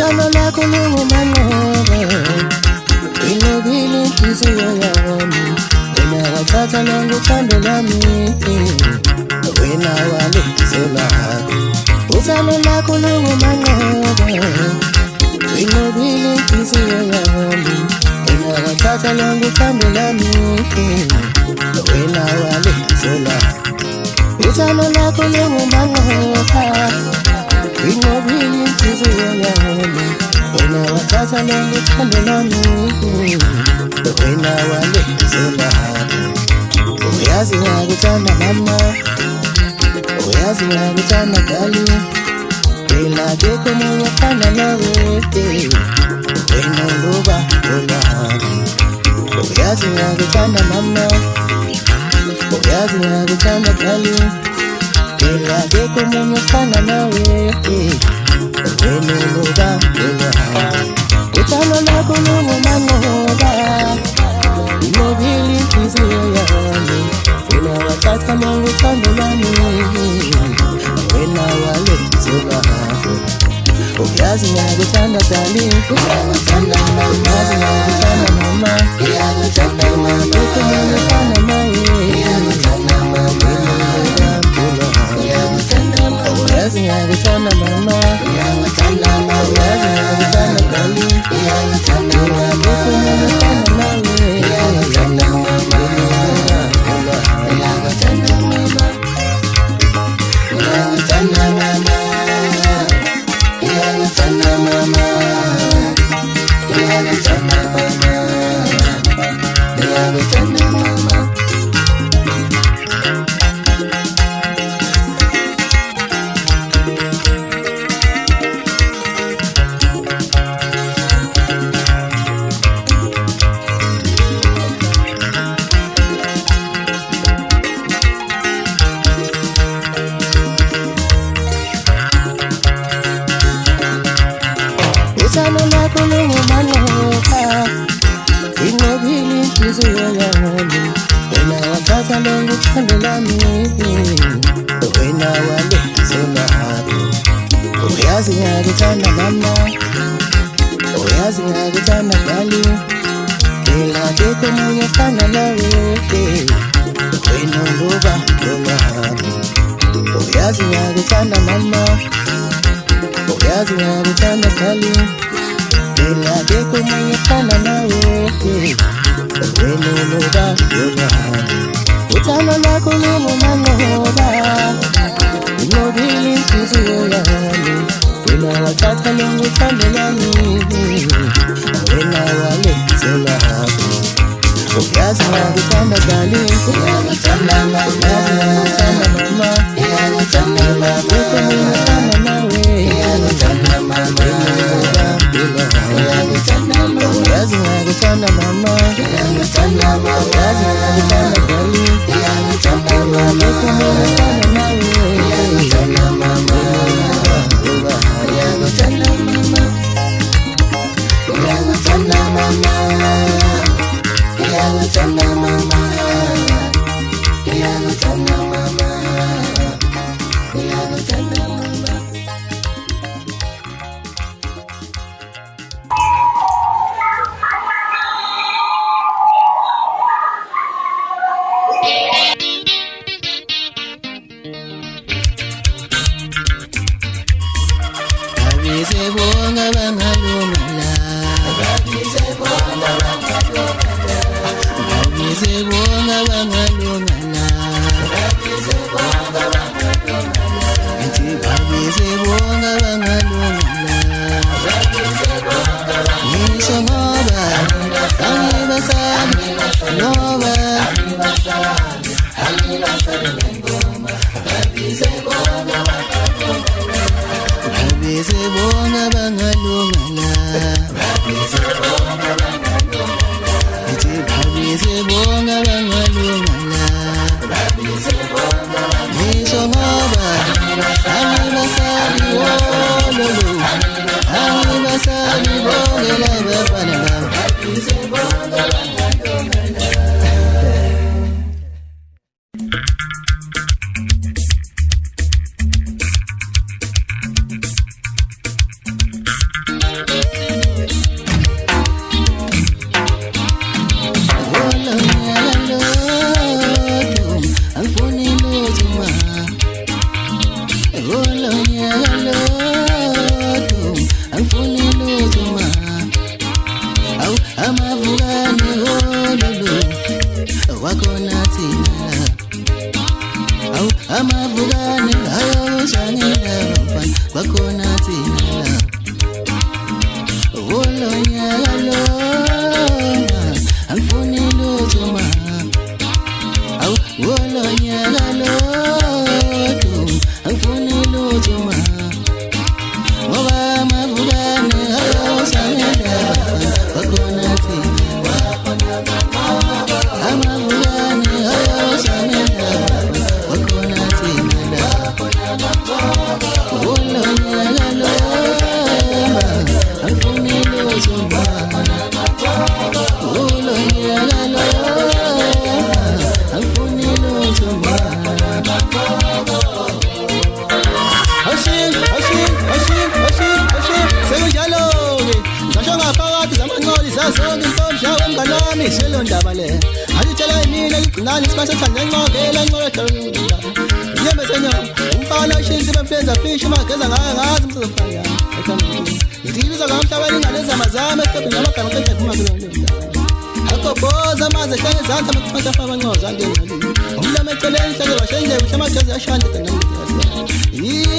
uthando lakho lungumanqoba inqobile inhliziyo yami wena wathatha lonke uthando lwami wena walisela uthando lakho lungumanqoba inqobile inhliziyo yami wena wathatha lonke uthando lwami wena walisela uthando lakho lungumanqoba inqobile inhliziyo yami wena wathatha lonke uthando lwami wena walisela uyazi ngakuthanda mama uyazi ngakuthanda dali phela akekho omunye ofana nawe wena uluba lolwami uyazi ngakuthanda mama uyazi ngakuthanda dali phela akekho omunye ofana nawe wena uluba lolwami uthando lakho lungumanqoba inqobile inhliziyo yami wena wathatha lonke uthando lwami wena walisela uyazi ngakuthanda darling uyakuthanda mama uyazi ngakuthanda mama uyakuthanda mama uyakuthanda mama uyakuthanda mama uyakuthanda mama uyazi ngakuthanda mama uyakuthanda mama uyazi ngakuthanda darling uyakuthanda mama uyakuthanda mama uyakuthanda mama uyakuthanda mama uyakuthanda mama Tana mama, tana mama, tana mama. Uthando lakho lungumanqoba inqobile inhliziyo yami wena wathatha lonke uthando lwami wena walisela uyazi ngakuthanda mama uyazi ngakuthanda dali phela akekho omunye ofana nawe wena uluba lolwami uyazi ngakuthanda mama uyazi ngakuthanda dali phela akekho omunye ofana nawe wena uluba lolwami uthando lakho lungumanqoba inqobile inhliziyo yami wena wathatha lonke uthando lwami wena walisela uyazi ngakuthanda darling uyakuthanda mama uyazi ngakuthanda mama uyakuthanda mama akekho omunye ofana nawe uyakuthanda mama uyakuthanda mama uyazi ngakuthanda mama uyakuthanda mama uyazi ngakuthanda darling uyakuthanda mama akekho omunye ofana nawe uyakuthanda mama uyakuthanda mama uyakuthanda mama uyakuthanda mama uyakuthanda mama uyakuthanda mama. Abizebonga bangalungala abizebonga bangalungala Ithi abizebonga bangalungala Ngisho ngoba angibasali ngoba abizebonga bangalungala Ithi abizebonga bangalungala Ngisho ngoba angibasali wololo angibasali bongela bafana bami abizebonga bangalungala Awu amavukane olulu wakhona thina awu amavukane ayozwanela mfana wakhona thina olonyalo angifuni lutho ma awu olonyalo angifuni lutho ma ngoba amavukane ayozwanela wakhona thina amavukane ayozwanela wakhona thina olonyalo angifuni lutho ma olonyalo angifuni lutho ma sekunjalo-ke ngisho ngaphakathi zamancoli zasonke intomshawe emnganami selo ndaba le alitshela imina ligcinane sibasethandwe nqokela nqolodolula iyemesenyo umfana oshinsi bemflenza fishi mageza ngayo ngazi umsizofana ngizibiza ngamhlabeni ingane zamazame esitobhini amagama kejefuma kulolunda akobhoza amanzi ehlane ezansi amakufata afa abancoza angengalini umlama eceleni hlake bashenje kuhle amagezi ashande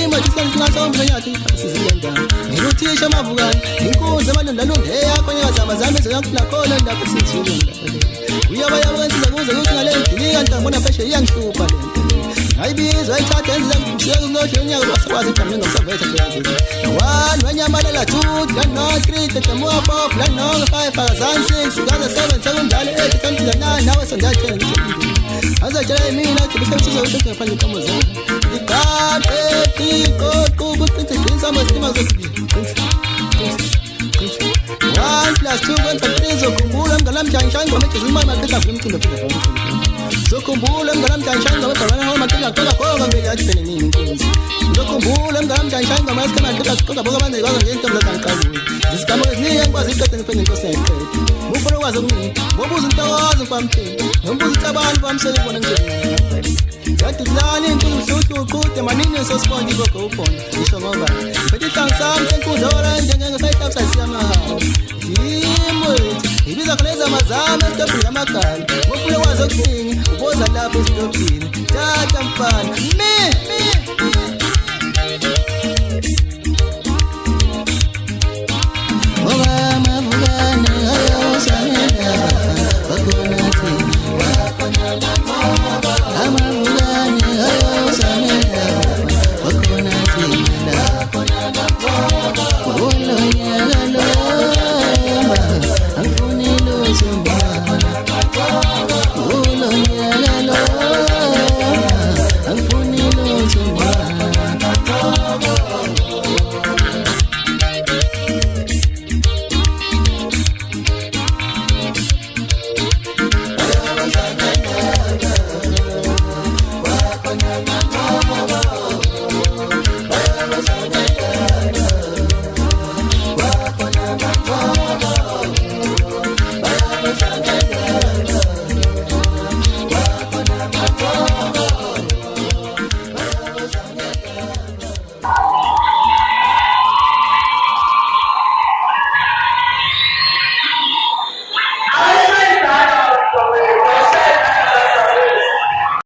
imotisikanisinasombrenyathi isizilenda ngiluthisha amavukane inkunzi amalundalunde eyakho nyakazamazame ezekankula khona ndapho sizilunda uyabayabwensiza kuze kuthi ngale ndilika ntambona pheshe iyangihlupha le nto ngayibizwa ayithatha endlela ngishiyeka unosho unyaka wasakwazi igama ngokusavetha kuyazisa one wanyamalela two then no three then more four then no five then six then seven sekundala eight then nine nawe sengathela azatshela imina ukuthi bese uzosheka ngaphandle komoza ngikade qoko kuqinise qinisa amastima zokubi 1 + 2 kwenza 3 zokhumbula mngalamjani shanga ngomejeza imali maqedla kumcindo phela zokhumbula mngalamjani shanga ngobana hawo maqedla qola konga ngeke athi phela nini inkunzi zokhumbula mngalamjani shanga masikama qedla qola boka bande kwazo ngento lezanqazini zisigamo eziningi engikwazi iqede ngiphinde inkosi yayiqede mufuna ukwazi ukuthi ngobuza into wazi mfamthini ngombuza icabani kwamsele ubona nje Yadulani intuhluhlu uqhude manini sosibonke igogo ubhona ngisho ngoba phethe ihlangisami senkundla ora njengenge sayitapsa siyamahawu yimwethi ibiza khona ezamazame esitobhini yamagala ngofuna ukwazi okuningi uboza lapho esitobhini tata mfana me